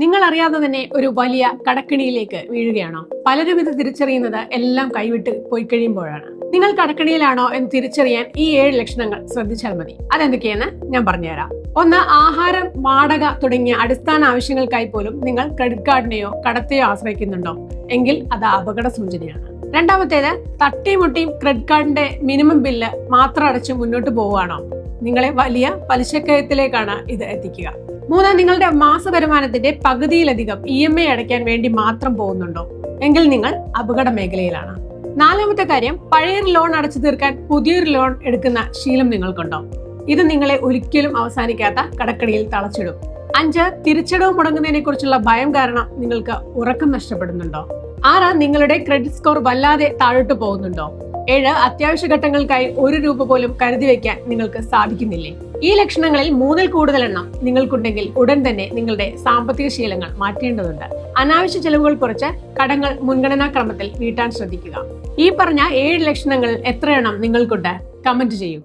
നിങ്ങൾ അറിയാതെ തന്നെ ഒരു വലിയ കടക്കിണിയിലേക്ക് വീഴുകയാണോ? പലരും ഇത് തിരിച്ചറിയുന്നത് എല്ലാം കൈവിട്ട് പോയി കഴിയുമ്പോഴാണ്. നിങ്ങൾ കടക്കിണിയിലാണോ എന്ന് തിരിച്ചറിയാൻ ഈ 7 ലക്ഷണങ്ങൾ ശ്രദ്ധിച്ചാൽ മതി. അതെന്തൊക്കെയെന്ന് ഞാൻ പറഞ്ഞുതരാം. 1. ആഹാരം, വാടക തുടങ്ങിയ അടിസ്ഥാന ആവശ്യങ്ങൾക്കായി പോലും നിങ്ങൾ ക്രെഡിറ്റ് കാർഡിനെയോ കടത്തെയോ ആശ്രയിക്കുന്നുണ്ടോ എങ്കിൽ അത് അപകട സൂചനയാണ്. രണ്ടാമത്തേത്, തട്ടിമുട്ടിയും ക്രെഡിറ്റ് കാർഡിന്റെ മിനിമം ബില്ല് മാത്രം അടച്ച് മുന്നോട്ട് പോവുകയാണോ? നിങ്ങളെ വലിയ പലിശക്കയത്തിലേക്കാണ് ഇത് എത്തിക്കുക. 3. നിങ്ങളുടെ മാസ വരുമാനത്തിന്റെ പകുതിയിലധികം EMI അടയ്ക്കാൻ വേണ്ടി മാത്രം പോകുന്നുണ്ടോ എങ്കിൽ നിങ്ങൾ അപകട മേഖലയിലാണ്. 4. കാര്യം, പഴയൊരു ലോൺ അടച്ചു തീർക്കാൻ പുതിയൊരു ലോൺ എടുക്കുന്ന ശീലം നിങ്ങൾക്കുണ്ടോ? ഇത് നിങ്ങളെ ഒരിക്കലും അവസാനിക്കാത്ത കടക്കണിയിൽ തളച്ചിടും. 5. തിരിച്ചടവ് മുടങ്ങുന്നതിനെ കുറിച്ചുള്ള ഭയം കാരണം നിങ്ങൾക്ക് ഉറക്കം നഷ്ടപ്പെടുന്നുണ്ടോ? 6. നിങ്ങളുടെ ക്രെഡിറ്റ് സ്കോർ വല്ലാതെ താഴോട്ട് പോകുന്നുണ്ടോ? 7. അത്യാവശ്യ ഘട്ടങ്ങൾക്കായി 1 രൂപ പോലും കരുതി വെക്കാൻ നിങ്ങൾക്ക് സാധിക്കുന്നില്ലേ? ഈ ലക്ഷണങ്ങളിൽ 3-ൽ കൂടുതൽ എണ്ണം നിങ്ങൾക്കുണ്ടെങ്കിൽ ഉടൻ തന്നെ നിങ്ങളുടെ സാമ്പത്തിക ശീലങ്ങൾ മാറ്റേണ്ടതുണ്ട്. അനാവശ്യ ചെലവുകൾ കുറച്ച് കടങ്ങൾ മുൻഗണനാ ക്രമത്തിൽ വീട്ടാൻ ശ്രദ്ധിക്കുക. ഈ പറഞ്ഞ 7 ലക്ഷണങ്ങൾ എത്രയെണ്ണം നിങ്ങൾക്കുണ്ട്? കമന്റ് ചെയ്യൂ.